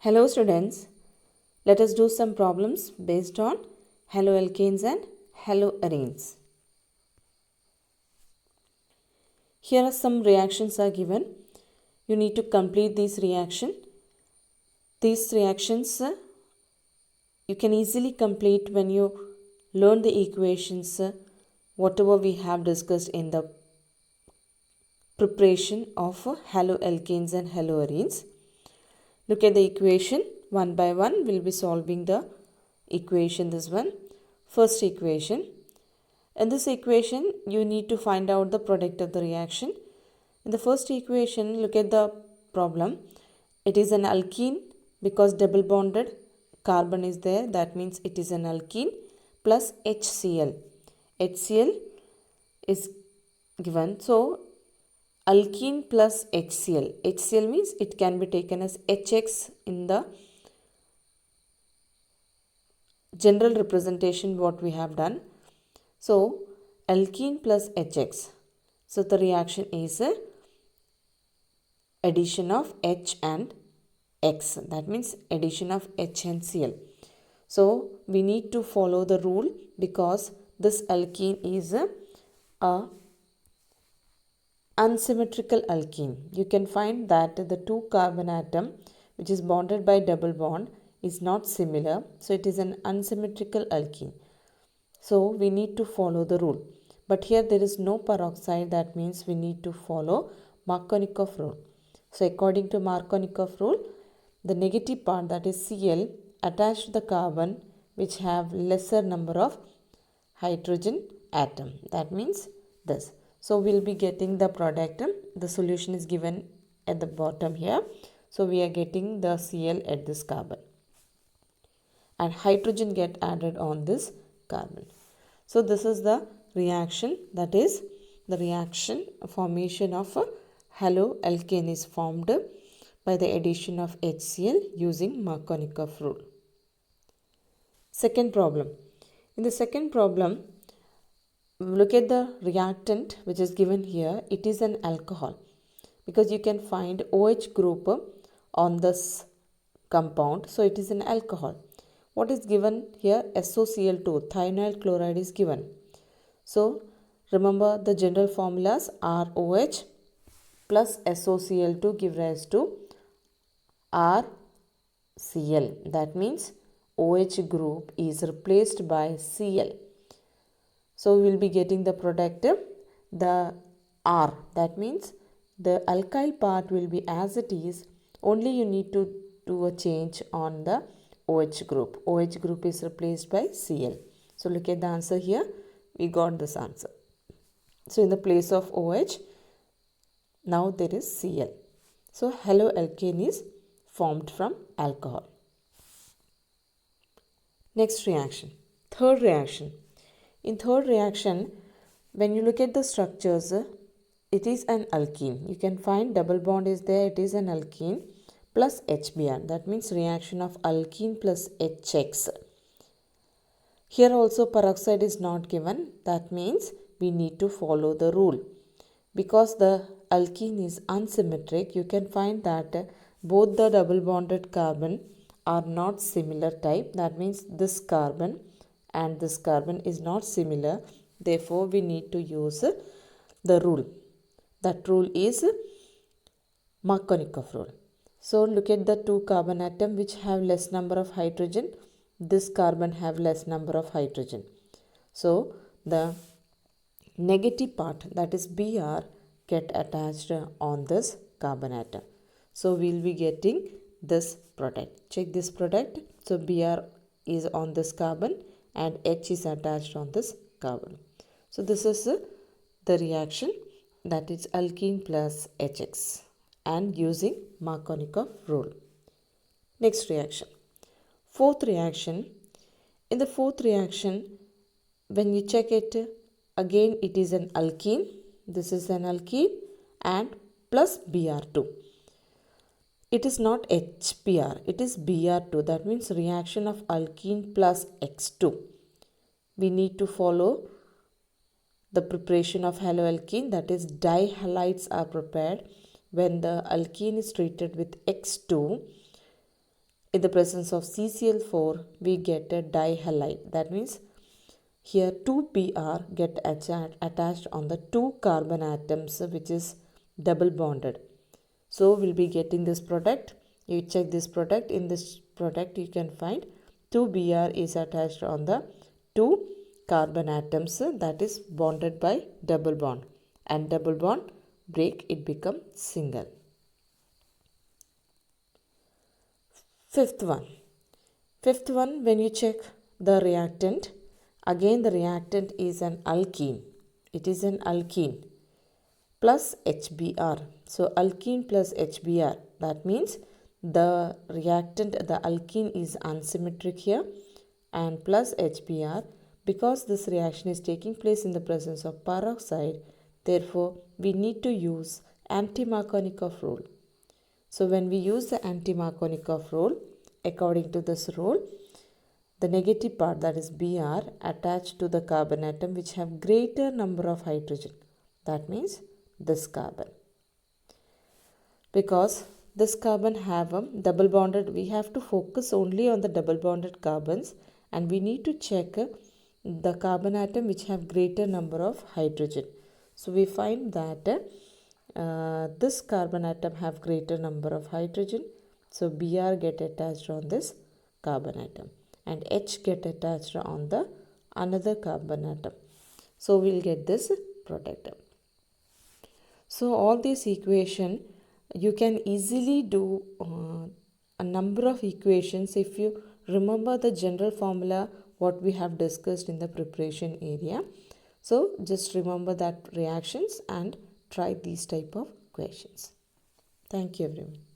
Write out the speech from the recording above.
Hello students, let us do some problems based on haloalkanes and haloarenes. Here are some reactions are given. You need to complete this reaction. These reactions you can easily complete when you learn the equations whatever we have discussed in the preparation of haloalkanes and haloarenes. Look at the equation one by one. We'll be solving the equation. This one, first equation. In this equation, you need to find out the product of the reaction. In the first equation, look at the problem. It is an alkene because double bonded carbon is there. That means it is an alkene plus HCl. HCl is given. So, alkene plus HCl. HCl means it can be taken as HX in the general representation what we have done. So, alkene plus HX. So, the reaction is a addition of H and X. That means addition of H and Cl. So, we need to follow the rule because this alkene is a unsymmetrical alkene. You can find that the two carbon atom which is bonded by double bond is not similar. So, it is an unsymmetrical alkene. So, we need to follow the rule. But here there is no peroxide. That means we need to follow Markovnikov rule. So, according to Markovnikov rule, the negative part, that is Cl, attached to the carbon which have lesser number of hydrogen atom. That means this. So, we will be getting the product. The solution is given at the bottom here. So, we are getting the Cl at this carbon. And hydrogen get added on this carbon. So, this is the reaction, that is the reaction formation of a haloalkane is formed by the addition of HCl using Markovnikov rule. Second problem. In the second problem, look at the reactant which is given here. It is an alcohol because you can find OH group on this compound. So, it is an alcohol. What is given here? SOCl2, thionyl chloride is given. So, remember the general formulas are OH plus SOCl2 give rise to RCl. That means OH group is replaced by Cl. So, we will be getting the product, the R. That means the alkyl part will be as it is. Only you need to do a change on the OH group. OH group is replaced by Cl. So, look at the answer here. We got this answer. So, in the place of OH, now there is Cl. So, haloalkane is formed from alcohol. Next reaction. Third reaction. In third reaction, when you look at the structures, it is an alkene. You can find double bond is there. It is an alkene plus HBr. That means reaction of alkene plus HX. Here also peroxide is not given. That means we need to follow the rule. Because the alkene is unsymmetric, you can find that both the double bonded carbon are not similar type. That means this carbon and this carbon is not similar. Therefore, we need to use the rule. That rule is Markovnikov rule. So, look at the two carbon atom which have less number of hydrogen. This carbon have less number of hydrogen. So, the negative part, that is Br, get attached on this carbon atom. So, we will be getting this product. Check this product. So, Br is on this carbon and H is attached on this carbon. So, this is the reaction, that is alkene plus HX, and using Markovnikov rule. Next reaction. Fourth reaction. In the fourth reaction, when you check it, again it is an alkene. This is an alkene and plus Br2. It is not HBr, it is Br2. That means reaction of alkene plus X2. We need to follow the preparation of haloalkene, that is dihalides are prepared when the alkene is treated with X2. in the presence of CCl4, we get a dihalide. That means here 2Br get attached on the 2 carbon atoms which is double bonded. So we'll be getting this product. You check this product. In this product you can find 2Br is attached on the 2 carbon atoms that is bonded by double bond, and double bond break, it become single. Fifth one, when you check the reactant, again the reactant is an alkene. It is an alkene plus HBr. So alkene plus HBr, that means the reactant, the alkene is unsymmetric here, and plus HBr, because this reaction is taking place in the presence of peroxide, therefore we need to use anti-Markovnikov rule. So when we use the anti-Markovnikov rule, according to this rule, the negative part, that is Br, attached to the carbon atom which have greater number of hydrogen. That means this carbon. Because this carbon have a double bonded, we have to focus only on the double bonded carbons, and we need to check the carbon atom which have greater number of hydrogen. So we find that this carbon atom have greater number of hydrogen. So Br get attached on this carbon atom, and H get attached on the another carbon atom. So we'll get this product. So all these equation, you can easily do a number of equations if you remember the general formula what we have discussed in the preparation area. So just remember that reactions and try these type of questions. Thank you everyone.